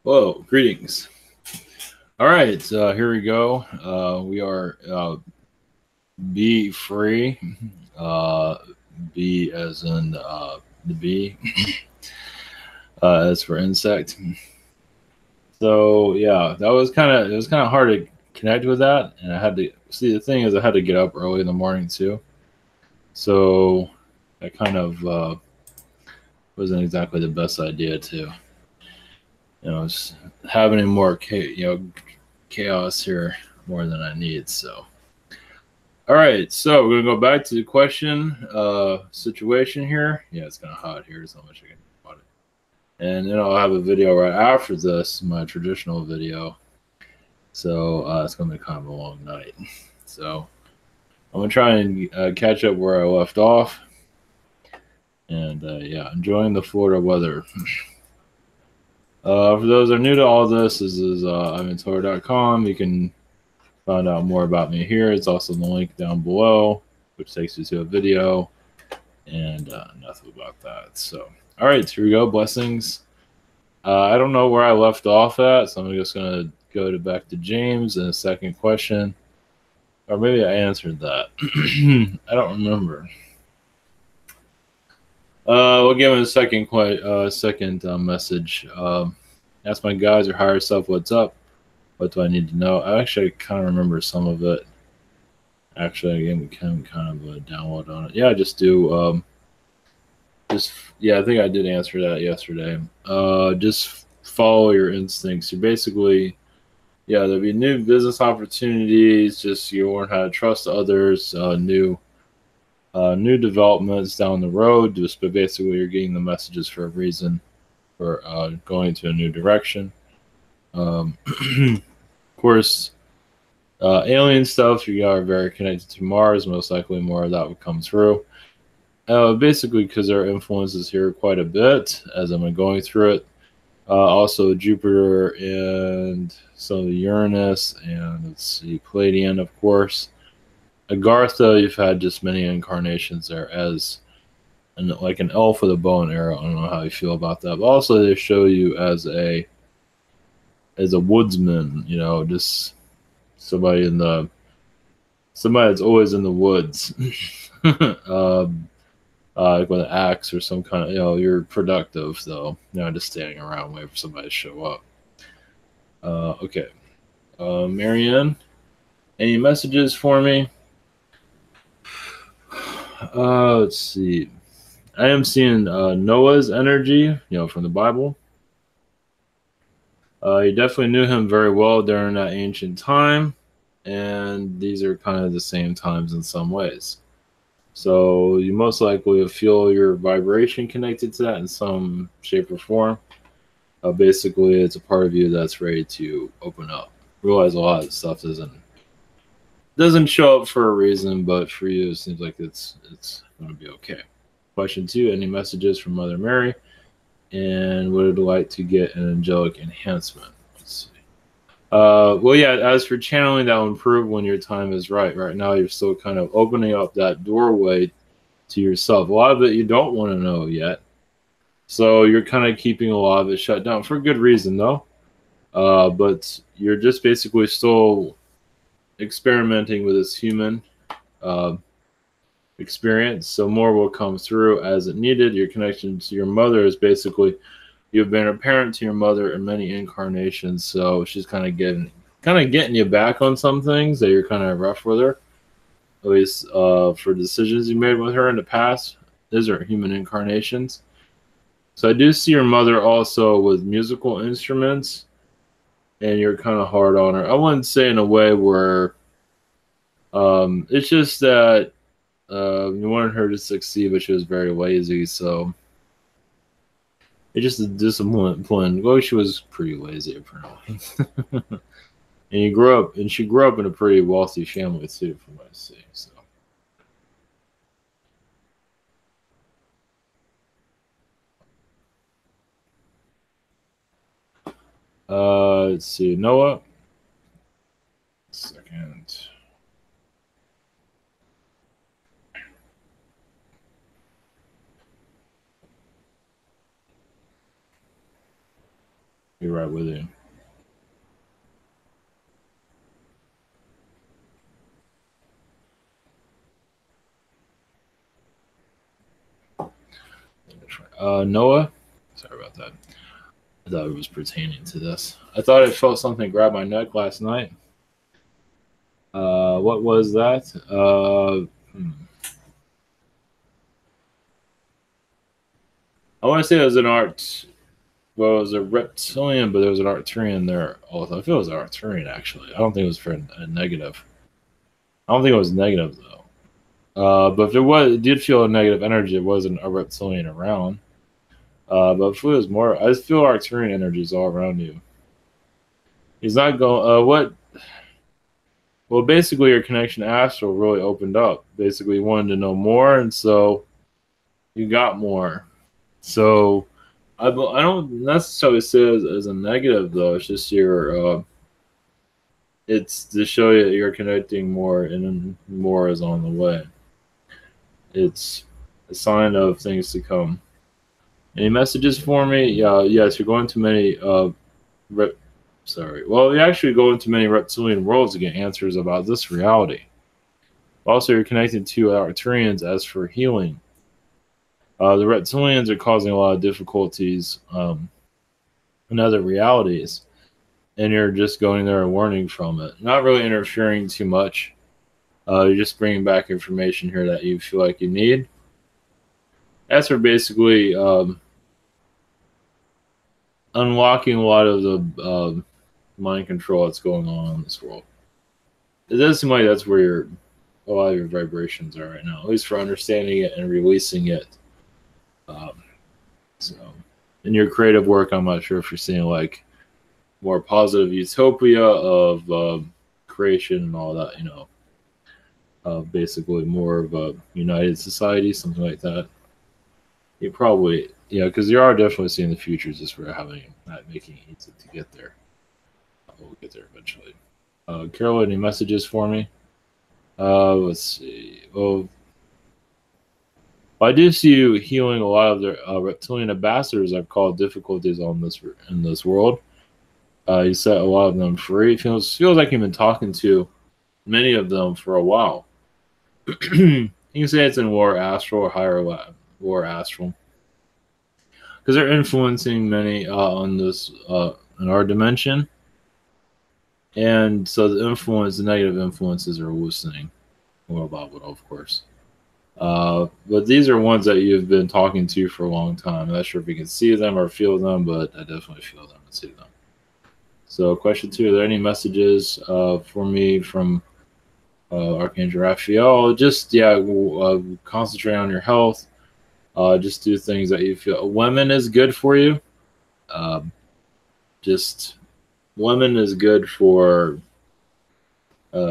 Whoa, greetings. All right, here we go. We are bee free. Uh, bee as in the bee, as for insect. So yeah, that was kind of hard to connect with that, and I had to see. The thing is, I had to get up early in the morning too, so that kind of wasn't exactly the best idea to have any more chaos here more than I need. So. All right, so we're gonna go back to the question situation here. Yeah, it's kind of hot here, so much I can talk about it. And then I'll have a video right after this, my traditional video. So it's gonna be kind of a long night. So I'm gonna try and catch up where I left off. And yeah, enjoying the Florida weather. For those that are new to all this is ivantor.com. You can find out more about me here. It's also the link down below, which takes you to a video and enough about that. So, all right, here we go. Blessings. I don't know where I left off at, so I'm just gonna go back to James and the second question, or maybe I answered that. I don't remember. We'll give him a second message. Ask my guys or higher self what's up. What do I need to know? I actually kind of remember some of it. Actually, I gave kind of a download on it. Yeah, just do. I think I did answer that yesterday. Just follow your instincts. You basically, yeah, there'll be new business opportunities. Just you learn how to trust others. New developments down the road. Just but basically, you're getting the messages for a reason, for going to a new direction. Of course, alien stuff. You are very connected to Mars. Most likely, more of that would come through. Basically, because their influence is here quite a bit as I'm going through it. Also, Jupiter and some of the Uranus, and let's see, Palladian, of course. Agartha, you've had just many incarnations there as like an elf with a bow and arrow. I don't know how you feel about that. But also, they show you as a woodsman. Just somebody that's always in the woods. um, like with an axe or some kind of, you're productive though. Just standing around waiting for somebody to show up. Okay. Marianne, any messages for me? Let's see. I am seeing Noah's energy, from the Bible. You definitely knew him very well during that ancient time, and these are kind of the same times in some ways. So you most likely will feel your vibration connected to that in some shape or form. Basically, it's a part of you that's ready to open up. Realize a lot of stuff doesn't show up for a reason, but for you, it seems like it's going to be okay. Question 2: any messages from Mother Mary, and would like to get an angelic enhancement? Let's see. Well, yeah. As for channeling, that will improve when your time is right. Right now, you're still kind of opening up that doorway to yourself. A lot of it you don't want to know yet. So you're kind of keeping a lot of it shut down for good reason, though. But you're just basically still experimenting with this human uh, experience. So more will come through as it needed. Your connection to your mother is basically you've been a parent to your mother in many incarnations. So she's kind of getting you back on some things that you're kind of rough with her. At least for decisions you made with her in the past. These are human incarnations. So I do see your mother also with musical instruments, and you're kind of hard on her. I wouldn't say in a way where it's just that you wanted her to succeed, but she was very lazy. So it's just a discipline. Well, she was pretty lazy apparently. And she grew up in a pretty wealthy family too, from what I see. So. Let's see, Noah. Second. Be right with you. Noah? Sorry about that. I thought it was pertaining to this. I thought I felt something grab my neck last night. What was that? I want to say it was an art. Well, it was a reptilian, but there was an Arcturian there. Also, I feel it was an Arcturian actually. I don't think it was for a negative. I don't think it was negative though. But if it did feel a negative energy. It wasn't a reptilian around. But if it was more, I just feel Arcturian energies all around you. He's not going. What? Well, basically, your connection to Astral really opened up. Basically, you wanted to know more, and so you got more. So I don't necessarily say it as a negative though. It's just it's to show you that you're connecting more, and more is on the way. It's a sign of things to come. Any messages for me? Yeah, yes, you're going to many. Sorry. Well, you actually go into many reptilian worlds to get answers about this reality. Also, you're connected to Arcturians as for healing. The reptilians are causing a lot of difficulties in other realities, and you're just going there and learning from it. Not really interfering too much. You're just bringing back information here that you feel like you need. That's for basically unlocking a lot of the mind control that's going on in this world. It does seem like that's where a lot of your vibrations are right now, at least for understanding it and releasing it. So, in your creative work, I'm not sure if you're seeing like more positive utopia of creation and all that, basically more of a united society, something like that. You probably, because you are definitely seeing the futures just for not making it easy to get there. We'll get there eventually. Carol, any messages for me? Let's see. Well, I do see you healing a lot of the reptilian ambassadors I've called difficulties in this world. You set a lot of them free. It feels like you've been talking to many of them for a while. You can say it's in War Astral or higher War Astral, because they're influencing many on this in our dimension, and so the negative influences are loosening. Well, of course. But these are ones that you've been talking to for a long time. I'm not sure if you can see them or feel them, but I definitely feel them and see them. So, question 2: are there any messages for me from Archangel Raphael? Just concentrate on your health. Just do things that you feel. Lemon is good for you. Just lemon is good for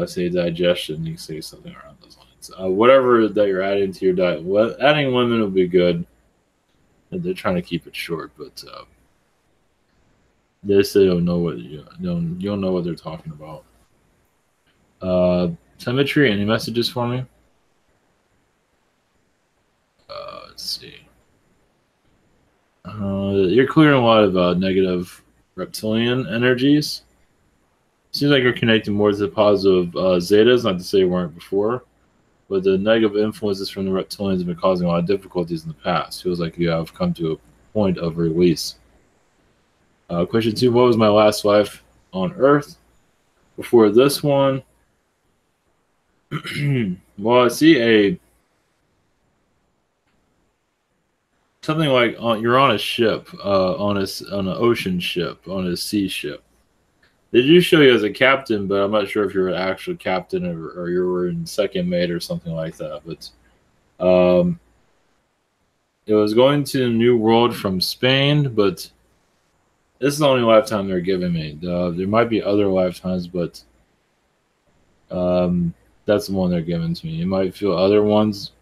say digestion. You can say something around those lines. Whatever that you're adding to your diet, adding lemon will be good. And they're trying to keep it short, but they say don't know what you don't know what they're talking about. Symmetry. Any messages for me? Let's see. You're clearing a lot of negative reptilian energies. Seems like you're connecting more to the positive zetas. Not to say you weren't before, but the negative influences from the reptilians have been causing a lot of difficulties in the past. Feels like you have come to a point of release. Question 2: what was my last life on Earth before this one? Well, I see something like you're on a ship, on an ocean ship, on a sea ship. They do show you as a captain, but I'm not sure if you're an actual captain or you were in second mate or something like that. But it was going to the New World from Spain, but this is the only lifetime they're giving me. There might be other lifetimes, but that's the one they're giving to me. You might feel other ones.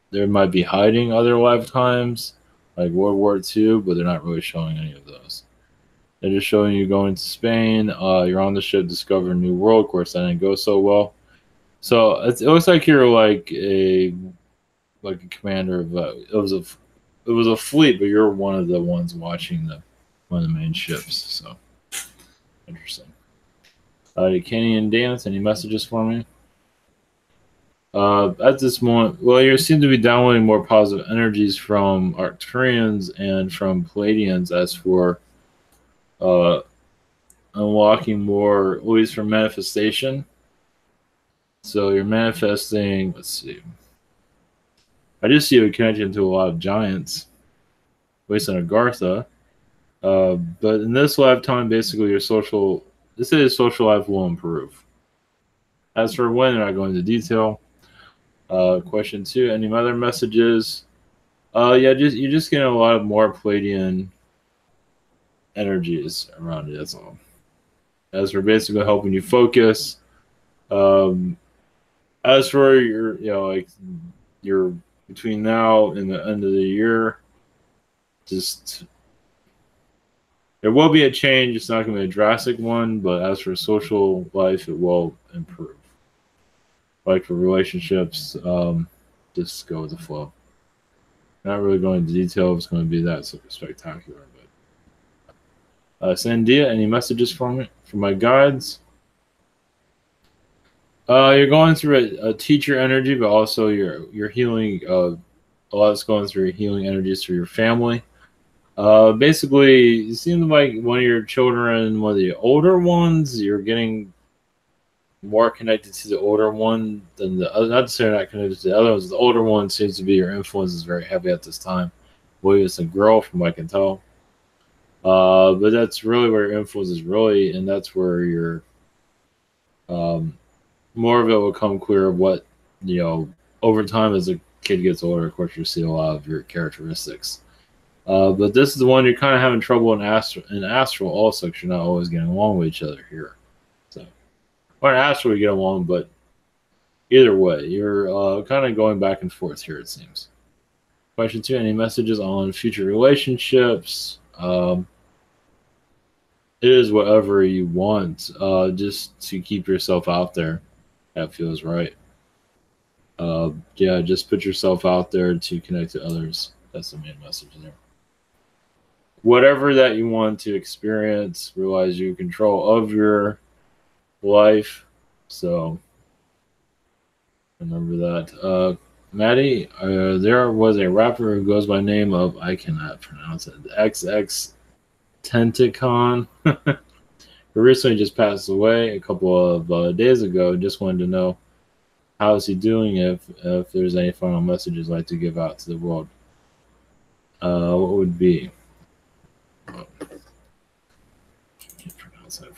There might be hiding other lifetimes, like World War II, but they're not really showing any of those. They're just showing you going to Spain. You're on the ship, discover a new world. Of course, that didn't go so well. So it looks like you're like a commander of. It was a fleet, but you're one of the ones watching one of the main ships. So interesting. Kenny and Dance, any messages for me? At this moment, well, you seem to be downloading more positive energies from Arcturians and from Palladians. As for uh, unlocking more, at least from manifestation. So you're manifesting. Let's see. I just see a connection to a lot of giants, based on Agartha. But in this lifetime, basically, your social. This is social life will improve. As for when, I'm not going into detail. Question 2, any other messages? Yeah, you're just getting a lot of more Palladian energies around you. That's all. As for basically helping you focus. As for your, like your between now and the end of the year, just there will be a change. It's not going to be a drastic one, but as for social life, it will improve. Like for relationships, just go with the flow. Not really going into detail if it's going to be that spectacular. But Sandia, any messages for me, for my guides? You're going through a teacher energy, but also you're healing. A lot's going through your healing energies through your family. Basically, it seems like one of your children, one of the older ones, you're getting more connected to the older one than the other. Not necessarily not connected to the other ones. The older one seems to be your influence is very heavy at this time. I believe it's a girl, from what I can tell. But that's really where your influence is really, and that's where your more of it will come clear of what over time as a kid gets older. Of course, you see a lot of your characteristics. But this is the one you're kind of having trouble in astral also, because you're not always getting along with each other here. So, or in astral you get along, but either way, you're kind of going back and forth here, it seems. Question 2, any messages on future relationships? It is whatever you want, just to keep yourself out there. That feels right. Yeah, just put yourself out there to connect to others. That's the main message there. Whatever that you want to experience, realize you control of your life. So remember that. Maddie, there was a rapper who goes by the name of, I cannot pronounce it, XX Tentacon, who recently just passed away a couple of days ago. Just wanted to know, how is he doing, if there's any final messages I'd like to give out to the world. What would be? Oh, can't pronounce that.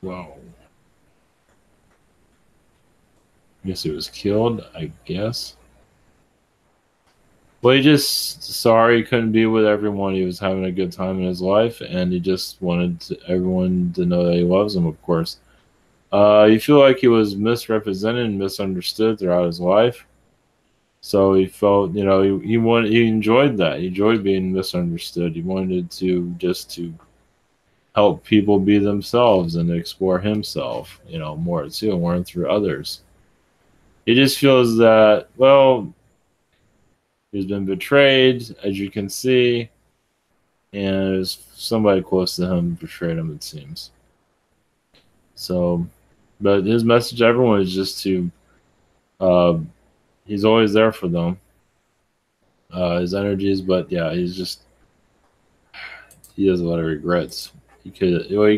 Wow. I guess he was killed, I guess. Well, he just sorry he couldn't be with everyone. He was having a good time in his life, and he just wanted everyone to know that he loves them, of course. You feel like he was misrepresented and misunderstood throughout his life. So he felt, he enjoyed that. He enjoyed being misunderstood. He wanted to help people be themselves and explore himself, more too, and learn through others. He just feels that, well, he's been betrayed, as you can see, and somebody close to him betrayed him, it seems. So, but his message to everyone is just to, he's always there for them. His energies, but yeah, he has a lot of regrets. He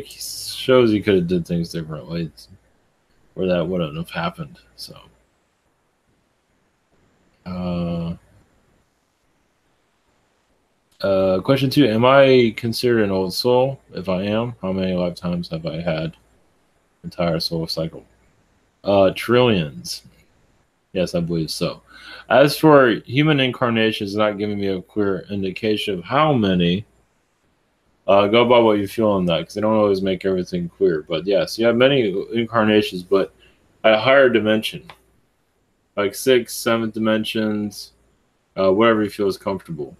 shows he could have did things differently, or that wouldn't have happened. So, question 2, am I considered an old soul? If I am, how many lifetimes have I had? Entire soul cycle. Trillions. Yes, I believe so. As for human incarnations, not giving me a clear indication of how many. Go by what you feel on that, because they don't always make everything clear. But yes, you have many incarnations, but at a higher dimension, like 6th, 7th dimensions, whatever you feel is comfortable.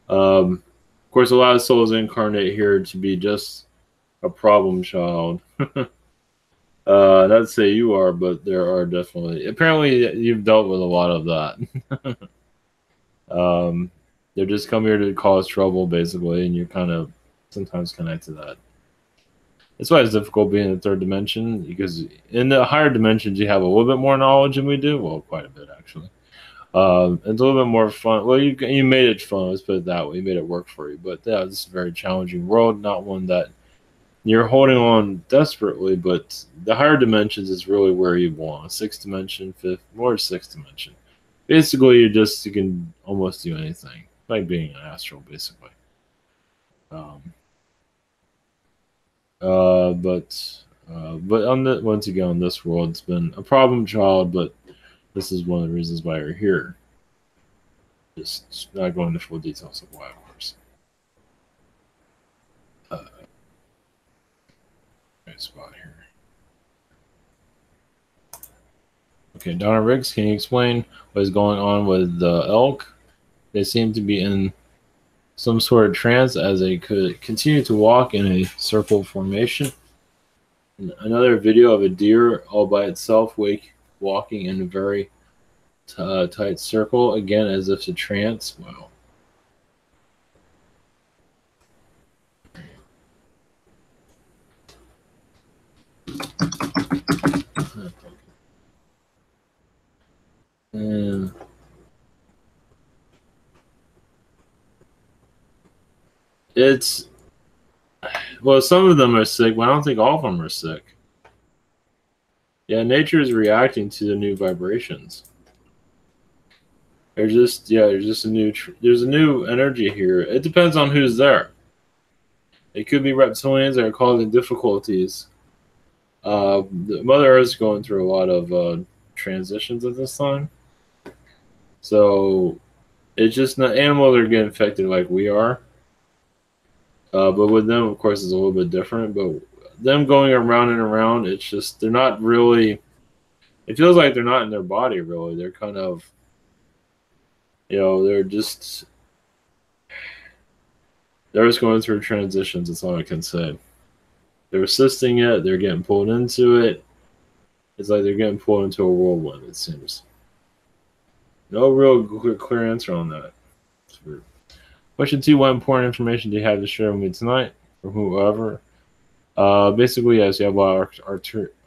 Of course, a lot of souls incarnate here to be just a problem child. Not to say you are, but there are definitely. Apparently, you've dealt with a lot of that. They're just come here to cause trouble, basically, and you're kind of sometimes connect to that. That's why it's difficult being in the third dimension, because in the higher dimensions you have a little bit more knowledge than we do. Well, quite a bit actually. It's a little bit more fun. Well, you made it fun. Let's put it that way. You made it work for you. But yeah, this is a very challenging world. Not one that you're holding on desperately. But the higher dimensions is really where you belong. Sixth dimension, fifth, more sixth dimension. Basically, you can almost do anything, like being an astral, basically. Um, but on the once again, on this world, it's been a problem child. But this is one of the reasons why we're here. Just not going into full details of why, of course. Right spot here. Okay, Donna Riggs, can you explain what is going on with the elk? They seem to be in some sort of trance as they could continue to walk in a circle formation. And another video of a deer all by itself walking in a very tight circle, again as if a trance. Wow. And it's well, some of them are sick, but I don't think all of them are sick. Yeah, nature is reacting to the new vibrations. There's just there's a new energy here. It depends on who's there. It could be reptilians that are causing difficulties. The Mother Earth's going through a lot of transitions at this time, so it's just not animals are getting affected like we are. But with them, of course, it's a little bit different. But them going around and around, it's just they're not really. It feels like they're not in their body really. They're kind of, they're just going through transitions. That's all I can say. They're assisting it. They're getting pulled into it. It's like they're getting pulled into a whirlwind. It seems. No real clear answer on that. It's weird. Question 2, what important information do you have to share with me tonight, or whoever? Basically, yes, you have a lot of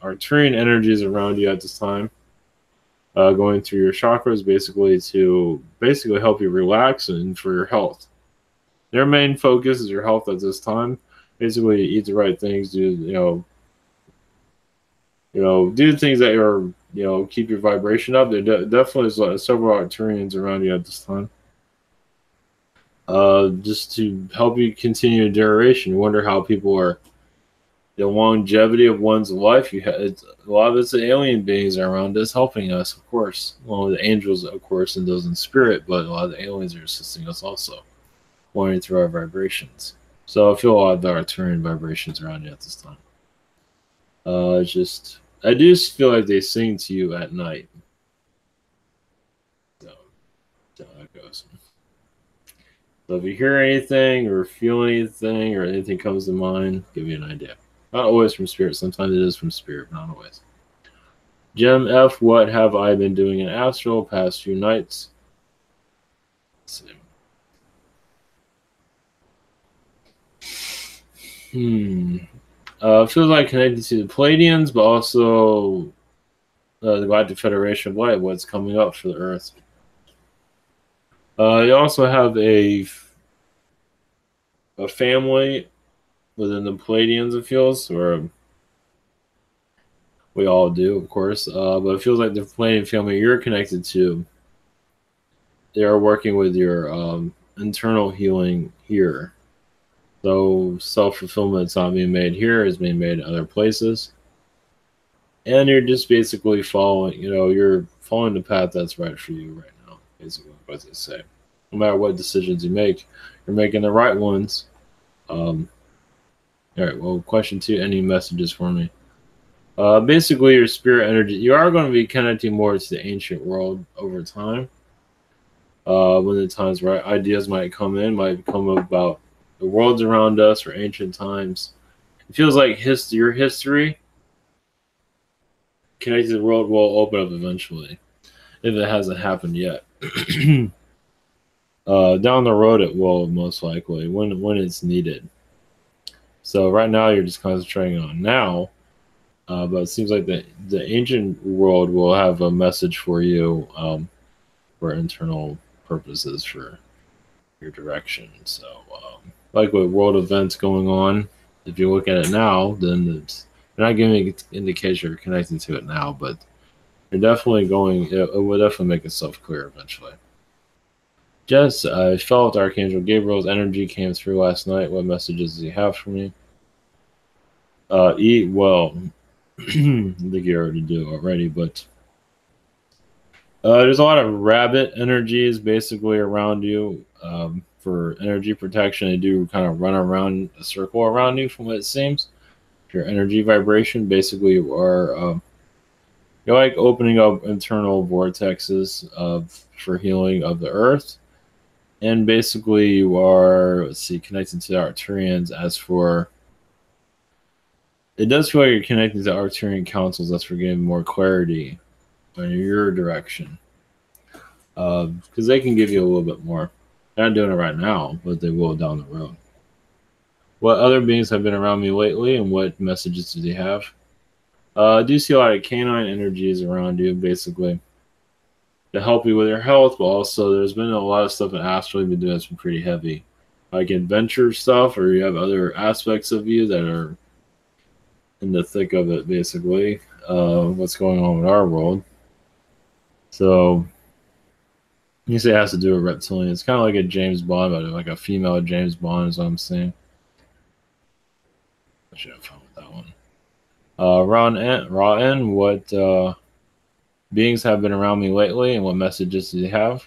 Arcturian energies around you at this time, going through your chakras, to help you relax and for your health. Their main focus is your health at this time. Basically, eat the right things, do things that are keep your vibration up. There definitely is several Arcturians around you at this time. Just to help you continue duration. You wonder how people are, the longevity of one's life. A lot of it's the alien beings around us helping us, of course. Along with the angels, of course, and those in spirit, but a lot of the aliens are assisting us also, wandering through our vibrations. So I feel a lot of the Arcturian vibrations around you at this time. I do feel like they sing to you at night. So that goes. So if you hear anything or feel anything or anything comes to mind, give you an idea. Not always from spirit. Sometimes it is from spirit, but not always. Gem F, what have I been doing in astral past few nights? Let's see. Feels like connected to the Pleiadians, but also the Galactic Federation of Light, what's coming up for the Earth. You also have a family within the Pleiadians, it feels, or we all do, of course. But it feels like the Pleiadian family you're connected to, they are working with your internal healing here. So self-fulfillment is not being made here, it's being made in other places. And you're just basically following, you're following the path that's right for you right now, basically, what they say. No matter what decisions you make, you're making the right ones. All right, well, question 2, any messages for me? Basically, your spirit energy, you are going to be connecting more to the ancient world over time. When the time's right, ideas might come about the worlds around us or ancient times. It feels like your history connected world will open up eventually, if it hasn't happened yet. Down the road, it will most likely when it's needed. So right now, you're just concentrating on now. But it seems like the ancient world will have a message for you for internal purposes for your direction. So, like with world events going on, if you look at it now, then they're not giving an indication you're connecting to it now, but you're definitely going. It will definitely make itself clear eventually. Jess, I felt Archangel Gabriel's energy came through last night. What messages does he have for me? Eat well. I think you already do already, but there's a lot of rabbit energies basically around you for energy protection. They do kind of run around a circle around you, from what it seems. Your energy vibration, basically, you are you're like opening up internal vortexes for healing of the earth, and basically you are, let's see, connected to the Arcturians. As for, it does feel like you're connecting to Arcturian councils. That's for getting more clarity in your direction, because they can give you a little bit more. They're not doing it right now, but they will down the road. What other beings have been around me lately, and what messages do they have? I do see a lot of canine energies around you, basically, to help you with your health, but also there's been a lot of stuff in Astral you've been doing that's been pretty heavy, like adventure stuff, or you have other aspects of you that are in the thick of it, basically, what's going on with our world. So you say it has to do with reptilian. It's kind of like a James Bond, but like a female James Bond is what I'm saying. I should have fun with that one. Raw what beings have been around me lately, and what messages do they have?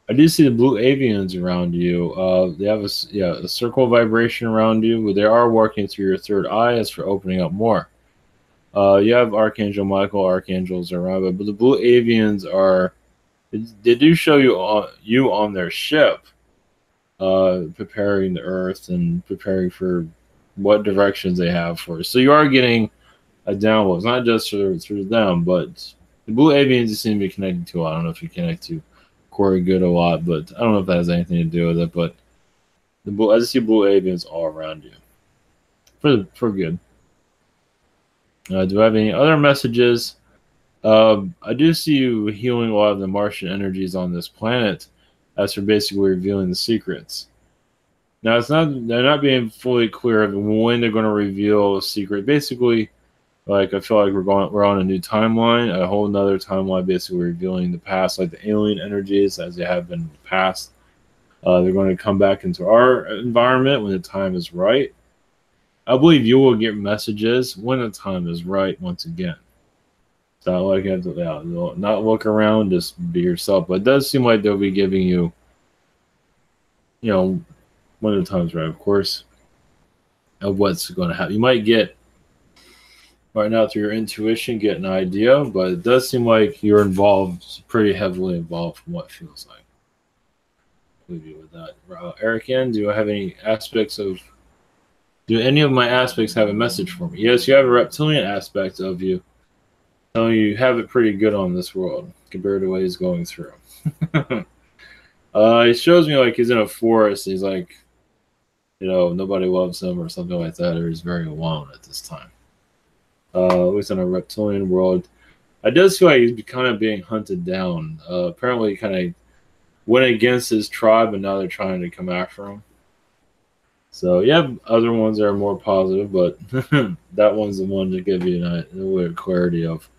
I do see the blue avians around you. They have a circle vibration around you. They are working through your third eye as for opening up more. You have Archangel Michael, archangels around, but the blue avians are, they do show you on their ship, preparing the earth and preparing for what directions they have for. So you are getting a download. It's not just through them, but the blue avians you seem to be connected to. I don't know if you connect to Corey Good a lot, but I don't know if that has anything to do with it. But I just see blue avians all around you for good. Do I have any other messages? I do see you healing a lot of the Martian energies on this planet, as for basically revealing the secrets. Now they're not being fully clear of when they're going to reveal a secret. Basically, like I feel like we're on a new timeline, a whole nother timeline, basically revealing the past, like the alien energies as they have been in the past. They're going to come back into our environment when the time is right. I believe you will get messages when the time is right once again. It's not like you have to not look around, just be yourself. But it does seem like they'll be giving you, when the time's right, of course, of what's going to happen. You might get, right now through your intuition, get an idea, but it does seem like you're involved, pretty heavily involved from what it feels like. I'll leave you with that. Eric N, do I have any aspects of, do any of my aspects have a message for me? Yes, you have a reptilian aspect of you. So you have it pretty good on this world compared to what he's going through. It shows me like he's in a forest. He's like, nobody loves him or something like that, or he's very alone at this time. At least in a reptilian world. I does feel like he's kind of being hunted down. Apparently he kind of went against his tribe, and now they're trying to come after him. So you have other ones that are more positive, but that one's the one to give you a little clarity of.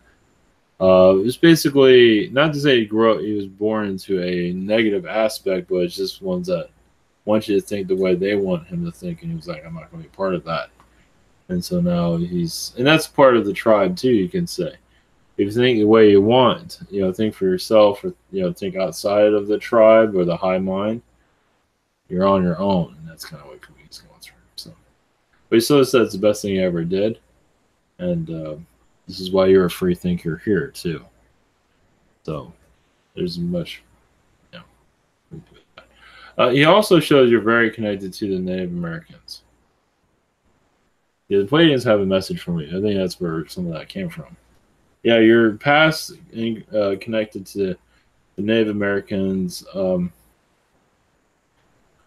It's basically, not to say he was born into a negative aspect, but it's just ones that want you to think the way they want him to think, and he was like, I'm not going to be part of that. And so now and that's part of the tribe too, you can say. If you think the way you want, think for yourself, or think outside of the tribe or the high mind, you're on your own, and that's kind of what he's going through. So, but he still said it's the best thing he ever did, and this is why you're a free thinker here too. So there's much, he also shows you're very connected to the Native Americans. Yeah, the Pleiadians have a message for me. I think that's where some of that came from. Yeah, your past connected to the Native Americans.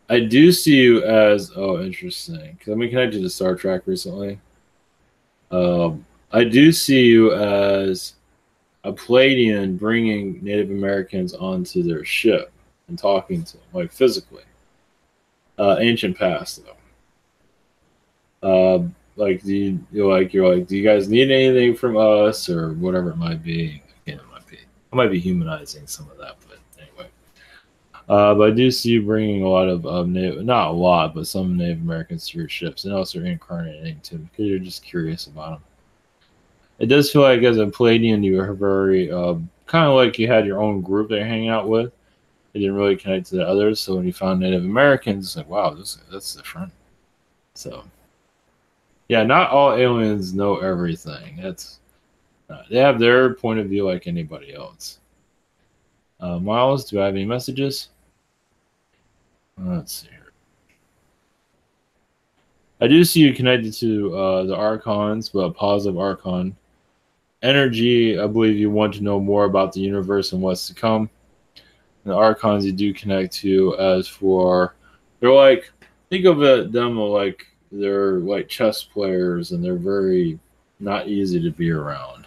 I do see you as interesting because I've been connected to Star Trek recently. I do see you as a Palladian bringing Native Americans onto their ship and talking to them, like physically. Ancient past though. Like you're like, do you guys need anything from us or whatever it might be? Again, I might be humanizing some of that, but anyway. But I do see you bringing a lot of Native, not a lot, but some Native Americans to your ships, and also incarnating too, because you're just curious about them. It does feel like as a Palladian, you are very kind of like you had your own group that you're hanging out with. It didn't really connect to the others, so when you found Native Americans, it's like, wow, that's different. So, yeah, not all aliens know everything. They have their point of view like anybody else. Miles, do I have any messages? Let's see here. I do see you connected to the Archons, but a positive Archon. Energy, I believe you want to know more about the universe and what's to come. And the Archons you do connect to as for, they're like, think of them like they're like chess players and they're very not easy to be around.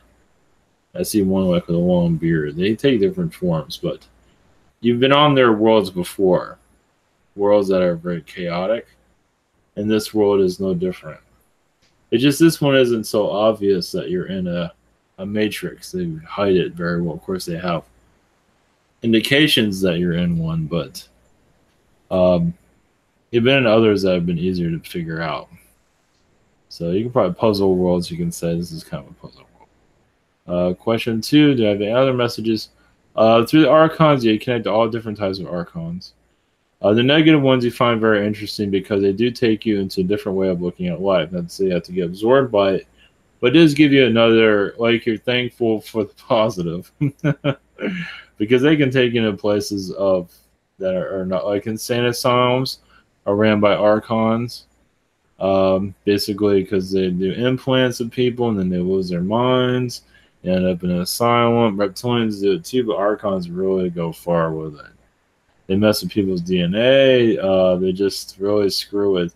I see one like with a long beard. They take different forms, but you've been on their worlds before, worlds that are very chaotic, and this world is no different. It's just this one isn't so obvious that you're in a matrix. They hide it very well. Of course, they have indications that you're in one, but you've been in others that have been easier to figure out. So you can probably puzzle worlds. You can say this is kind of a puzzle world. Question 2, do I have any other messages? Through the Archons, you connect to all different types of Archons. The negative ones you find very interesting because they do take you into a different way of looking at life. Not to say you have to get absorbed by it, but it does give you another, like you're thankful for the positive. Because they can take you into places of that are not, like insane asylums are ran by Archons. Basically because they do implants of people and then they lose their minds, they end up in an asylum. Reptilians do it too, but Archons really go far with it. They mess with people's DNA. They just really screw with,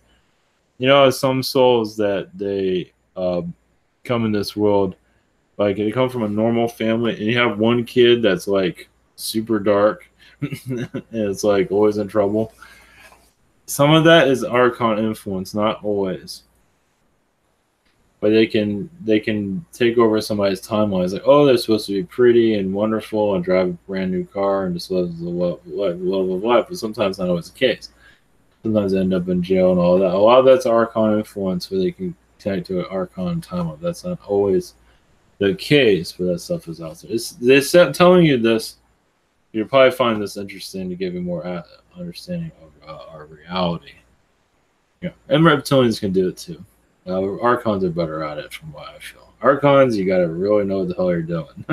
some souls that they come in this world, like they come from a normal family, and you have one kid that's like super dark, and it's like always in trouble. Some of that is Archon influence, not always. But they can take over somebody's timeline. It's like, oh, they're supposed to be pretty and wonderful and drive a brand new car and just live the love of life. But sometimes not always the case. Sometimes they end up in jail and all that. A lot of that's Archon influence, where they can connect to an Archon timeline. That's not always the case, but that stuff is out there. They're telling you this. You'll probably find this interesting to give you more understanding of our reality. Yeah, and reptilians can do it too. Archons are better at it, from what I feel. Archons, you got to really know what the hell you're doing.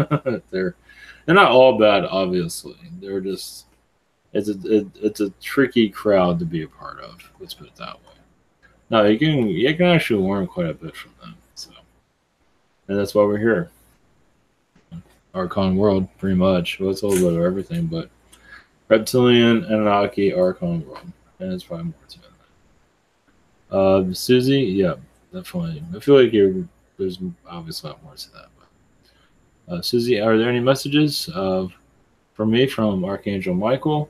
they're not all bad, obviously. They're just it's a tricky crowd to be a part of. Let's put it that way. No, you can actually learn quite a bit from them. So, and that's why we're here. Archon world, pretty much. Well, it's a little bit of everything, but Reptilian, Anunnaki, Archon world, and it's probably more to it. Susie, yeah, definitely. I feel like there's obviously a lot more to that. But, Susie, are there any messages from me from Archangel Michael?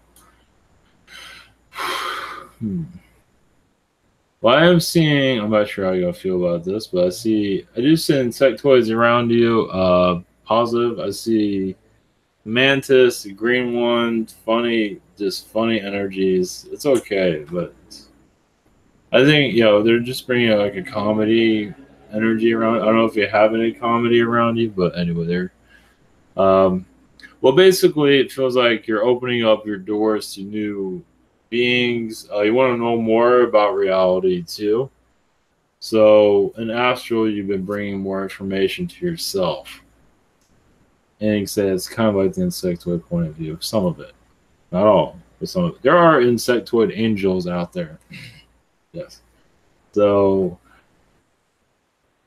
Well, I am seeing, I'm not sure how you're going to feel about this, but I do see insectoids around you. Positive. I see Mantis, the green one, just funny energies. It's okay, but I think, they're just bringing like a comedy energy around. I don't know if you have any comedy around you, but anyway, well, basically, it feels like you're opening up your doors to new beings. You want to know more about reality too. So, in astral, you've been bringing more information to yourself. And you can say it's kind of like the insectoid point of view. Some of it, not all, but some of it. There are insectoid angels out there. Yes. So,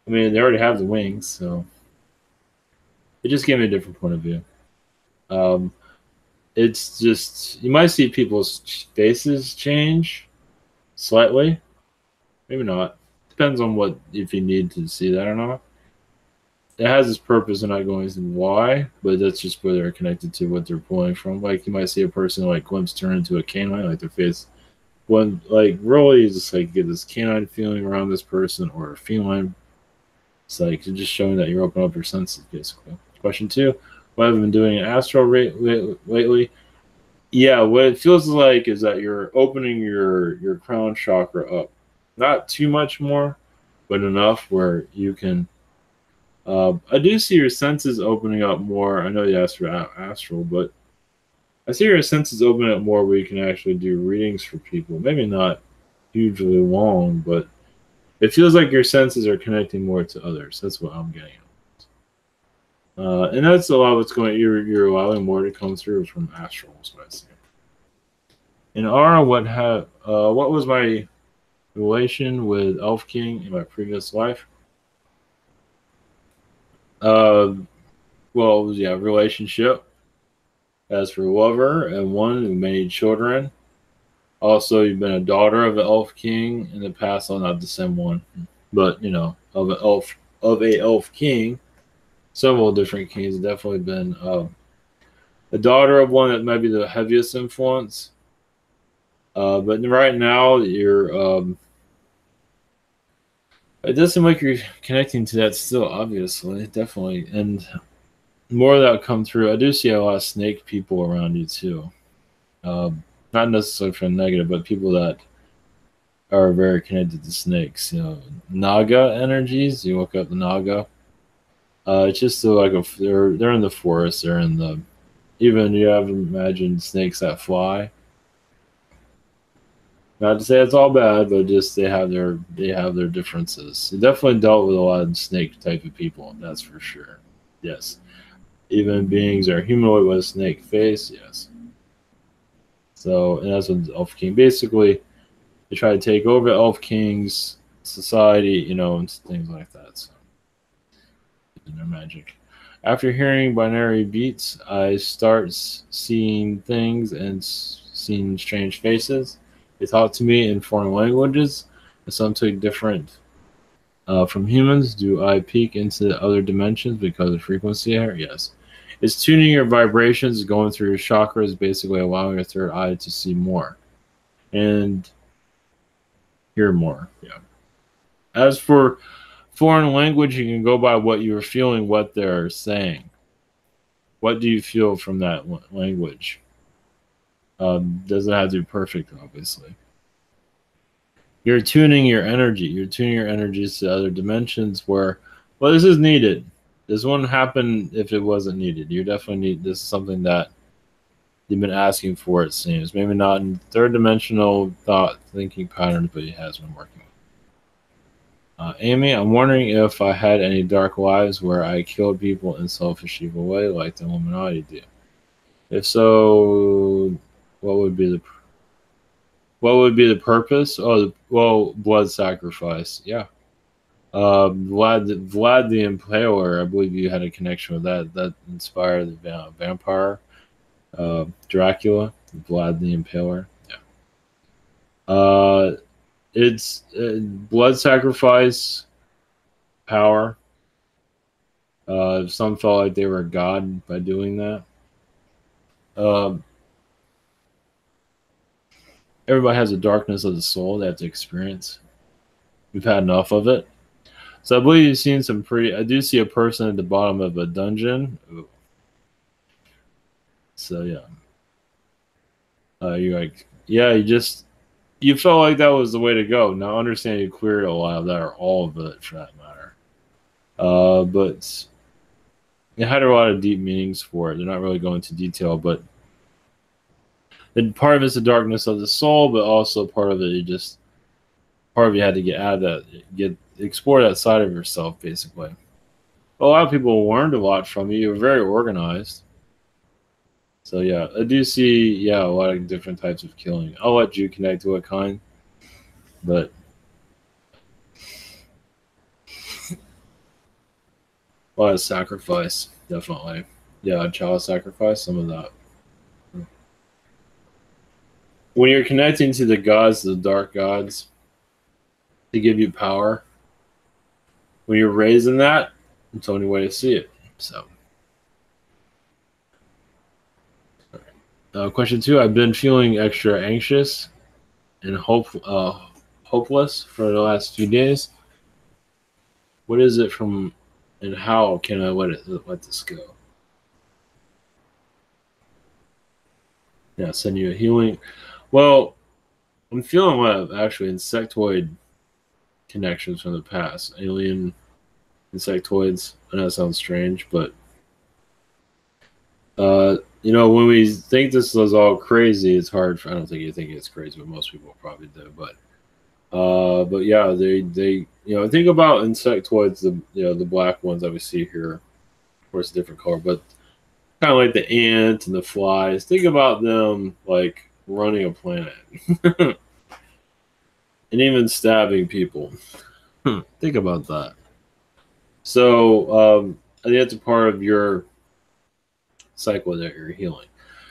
I mean, they already have the wings, so It just gave me a different point of view. Um, it's just you might see people's faces change slightly, maybe not. Depends on what if you need to see that or not. It has its purpose. I'm not going into why, but that's just where they're connected to what they're pulling from. Like you might see a person like glimpse turn into a canine, like their face when like really you just like get this canine feeling around this person or a feline. It's like you're just showing that you're opening up your senses, basically. Question two: what have I been doing in astral lately? Yeah, what it feels like is that you're opening your crown chakra up, not too much more, but enough where you can. I do see your senses opening up more. I know you asked for astral, but I see your senses opening up more where you can actually do readings for people. Maybe not hugely long, but it feels like your senses are connecting more to others. That's what I'm getting at. And that's a lot of what's going. You're allowing more to come through from astral. Is what I see. In Aura, what was my relation with Elf King in my previous life? Uh, well, yeah, relationship. As for lover and one who made children. Also, you've been a daughter of the Elf King in the past. Well, not the same one, but of a elf king. Several different kings have definitely been a daughter of one that might be the heaviest influence. But right now, you're it doesn't seem like you're connecting to that still. Obviously, definitely, and more of that will come through. I do see a lot of snake people around you too. Not necessarily for negative, but people that are very connected to snakes. You know, Naga energies. You look up the Naga. It's just like they're in the forest. They're in the even you have imagined snakes that fly. Not to say it's all bad, but just they have their differences. They definitely dealt with a lot of snake type of people. That's for sure. Yes, even beings are humanoid with a snake face. Yes. So and that's what Elf King basically they try to take over Elf King's society, and things like that. So their magic. After hearing binary beats, I start seeing things and seeing strange faces. They talk to me in foreign languages, and some took different from humans. Do I peek into other dimensions because of frequency here? Yes. It's tuning your vibrations, going through your chakras, basically allowing your third eye to see more and hear more. Yeah. As for foreign language, you can go by what you're feeling, what they're saying. What do you feel from that language? Doesn't have to be perfect, obviously. You're tuning your energy. You're tuning your energies to other dimensions where, well, this is needed. This wouldn't happen if it wasn't needed. You definitely need this is something that you've been asking for, it seems. Maybe not in third dimensional thought thinking patterns, but it has been working. Amy, I'm wondering if I had any dark lives where I killed people in selfish evil way like the Illuminati do. If so, what would be the purpose? Oh, well, blood sacrifice. Yeah. Vlad the Impaler. I believe you had a connection with that. That inspired the vampire, Dracula, Vlad the Impaler. Yeah. It's blood sacrifice power. Some felt like they were a god by doing that. Um, Everybody has a darkness of the soul they have to experience. We've had enough of it. So I believe you've seen some pretty. I do see a person at the bottom of a dungeon. Ooh. So yeah, you're like, yeah, you felt like that was the way to go. Now, I understand you cleared a lot of that or all of it for that matter. But it had a lot of deep meanings for it. They're not really going into detail, but and part of it's the darkness of the soul, but also part of it part of you had to get out of that, explore that side of yourself, basically. A lot of people learned a lot from you. You were very organized. So yeah, I do see a lot of different types of killing. I'll let you connect to what kind, but A lot of sacrifice, definitely. Yeah, child sacrifice, some of that. When you're connecting to the gods, the dark gods, to give you power, when you're raised in that, it's the only way to see it. So, question 2: I've been feeling extra anxious and hopeless for the last few days. What is it from, and how can I let this go? Yeah, send you a healing. Well, I'm feeling a lot of actually insectoid connections from the past, alien insectoids. I know it sounds strange, but when we think this is all crazy, it's hard. I don't think you think it's crazy, but most people probably do. But yeah, they think about insectoids, the black ones that we see here. Of course, a different color, but kind of like the ants and the flies. Think about them like running a planet, and even stabbing people. Think about that. So I think that's a part of your cycle that you're healing.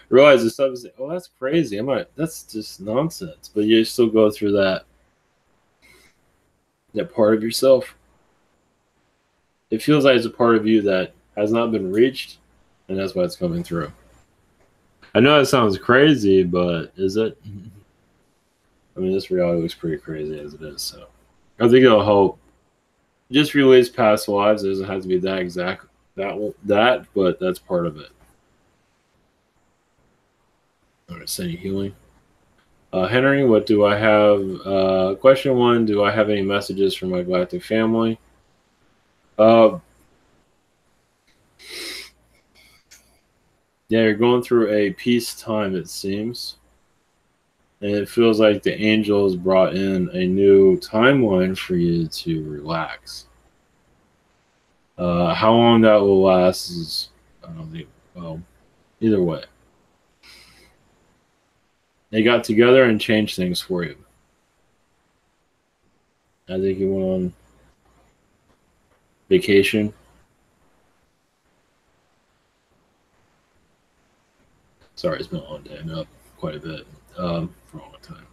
Realize this stuff is, oh, that's crazy. That's just nonsense. But you still go through that part of yourself. It feels like it's a part of you that has not been reached, and that's why it's coming through. I know that sounds crazy, but is it? I mean, this reality looks pretty crazy as it is. So I think it'll help. Just release past lives. It doesn't have to be that exact that, but that's part of it. All right, sending healing. Henry, what do I have? Question 1: do I have any messages from my galactic family? Yeah, you're going through a peace time, it seems. And it feels like the angels brought in a new timeline for you to relax. How long that will last is, I don't think, well, either way. They got together and changed things for you. I think you went on vacation. Sorry, it's been a long day. I'm up quite a bit for a long time.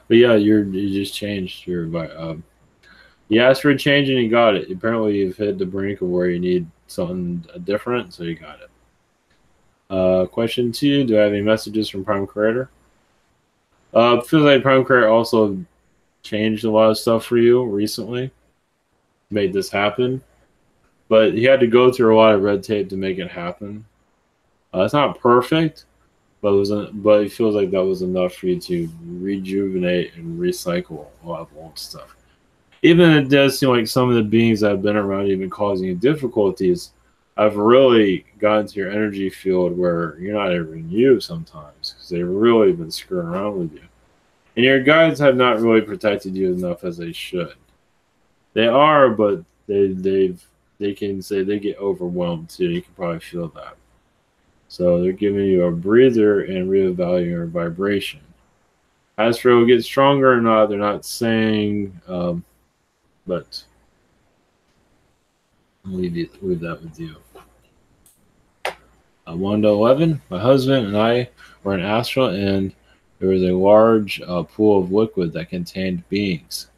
But yeah, you just changed your. You asked for a change and you got it. Apparently, you've hit the brink of where you need something different, so you got it. Question 2: do I have any messages from Prime Creator? Feels like Prime Creator also changed a lot of stuff for you recently, made this happen, but he had to go through a lot of red tape to make it happen. It's not perfect, but but it feels like that was enough for you to rejuvenate and recycle a lot of old stuff. Even it does seem like some of the beings that have been around you have been causing you difficulties. I've really gotten to your energy field where you're not even you sometimes, because they've really been screwing around with you. And your guides have not really protected you enough as they should. They are, but they can say they get overwhelmed too. You can probably feel that. So they're giving you a breather and reevaluating your vibration. As for it will get stronger or not, they're not saying, but I'll leave that with you. Wanda 11, my husband and I were in astral, and there was a large pool of liquid that contained beings.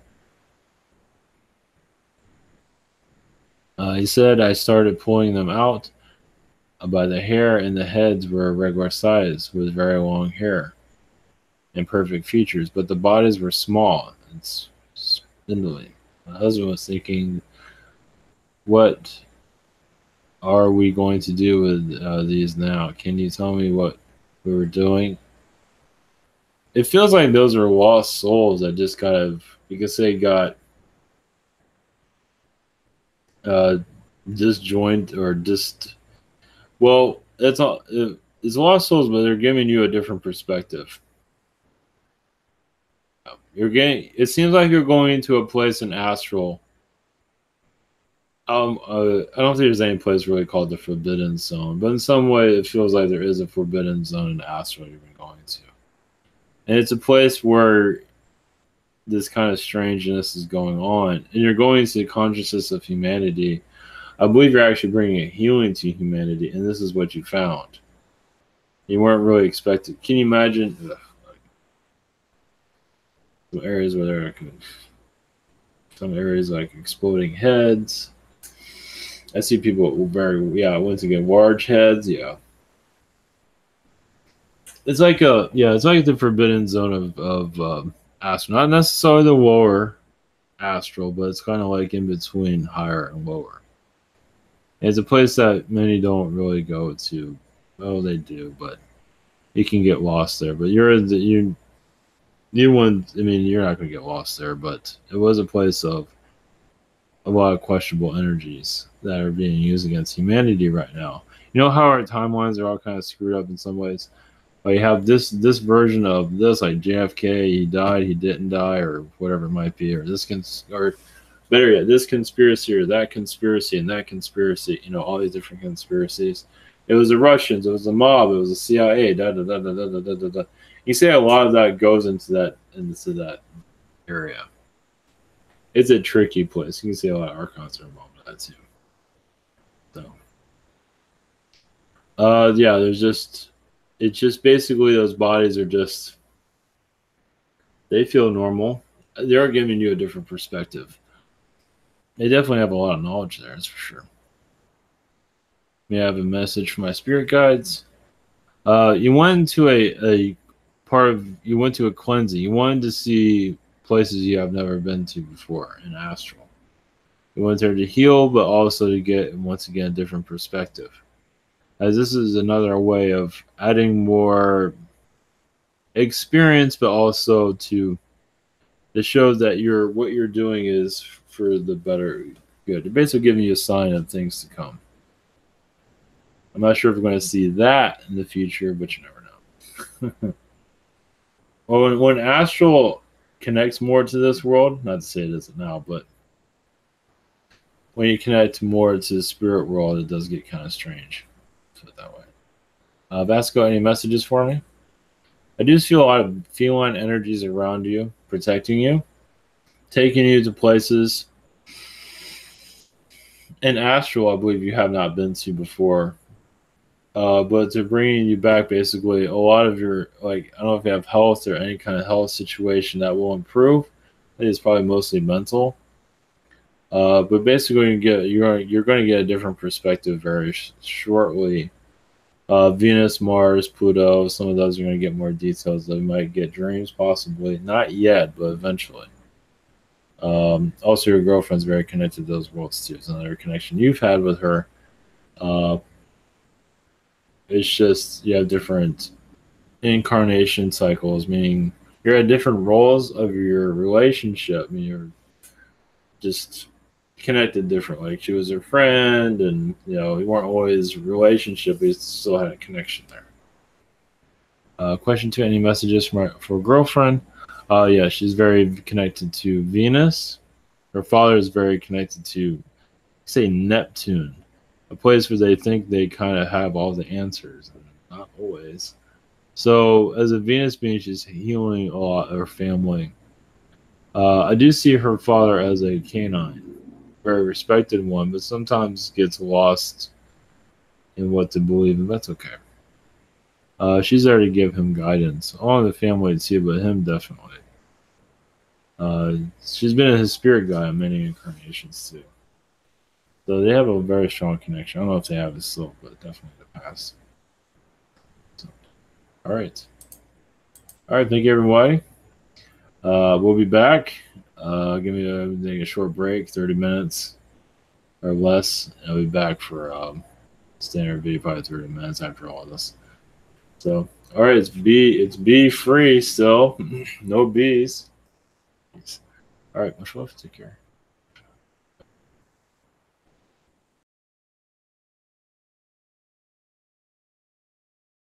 He said I started pulling them out by the hair, and the heads were regular size with very long hair and perfect features, but the bodies were small and spindly. My husband was thinking, what are we going to do with these now? Can you tell me what we were doing? It feels like those are lost souls that just kind of, you could say, got disjoint or just, well, it's lost souls, but they're giving you a different perspective. It seems like you're going into a place in astral. I don't think there's any place really called the Forbidden Zone, but in some way it feels like there is a Forbidden Zone in astral you've been going to. And it's a place where this kind of strangeness is going on, and you're going to the consciousness of humanity, I believe you're actually bringing a healing to humanity, and this is what you found. You weren't really expected. Can you imagine some areas where there are some areas like exploding heads? I see people once again, large heads, yeah. It's like the forbidden zone of astral, not necessarily the lower astral, but it's kind of like in between higher and lower. It's a place that many don't really go to. Oh, they do, but you can get lost there. But you're I mean, you're not going to get lost there, but it was a place of a lot of questionable energies that are being used against humanity right now. You know how our timelines are all kind of screwed up in some ways? Like you have this version of this, like JFK, he died, he didn't die, or whatever it might be, or or better yet, this conspiracy or that conspiracy and that conspiracy. You know, all these different conspiracies. It was the Russians, it was the mob, it was the CIA. Da da da da da da da da. You say a lot of that goes into that area. It's a tricky place. You can see a lot of archons are involved in that too. So, yeah, it's just basically those bodies are just, they feel normal. They are giving you a different perspective. They definitely have a lot of knowledge there, that's for sure. May I have a message from my spirit guides? You went into you went to a cleansing. You wanted to see places you have never been to before in astral. You went there to heal, but also to get, once again, a different perspective. As this is another way of adding more experience, but also to show that what you're doing is for the better good. They're basically giving you a sign of things to come. I'm not sure if we're going to see that in the future, but you never know. Well, when astral connects more to this world, not to say it isn't now, but when you connect more to the spirit world, it does get kind of strange. Put it that way. Vasco, any messages for me? I do feel a lot of feline energies around you, protecting you, taking you to places in astral I believe you have not been to before. But they're bringing you back basically a lot of your, like, I don't know if you have health or any kind of health situation that will improve. I think it's probably mostly mental. But basically you're going to get a different perspective very shortly. Venus, Mars, Pluto, some of those are going to get more details. They might get dreams, possibly. Not yet, but eventually. Also, your girlfriend's very connected to those worlds, too. It's another connection you've had with her. It's just you have different incarnation cycles, meaning you're at different roles of your relationship. I mean, you're just connected differently. Like she was her friend, and you weren't always relationship, but you still had a connection there. Question 2: any messages for girlfriend? Yeah, she's very connected to Venus. Her father is very connected to, say, Neptune, a place where they think they kind of have all the answers, and not always. So, as a Venus being, she's healing a lot of her family. I do see her father as a canine, very respected one, but sometimes gets lost in what to believe, and that's okay. She's there to give him guidance. All of the family too, but him definitely. She's been his spirit guide in many incarnations too. So they have a very strong connection. I don't know if they have it still, but definitely the past. So, all right. Thank you, everybody. We'll be back. Give me a short break, 30 minutes or less. I'll be back for standard video, probably 30 minutes after all of this. So, all right, it's bee free still. No bees. All right, much love. Take care.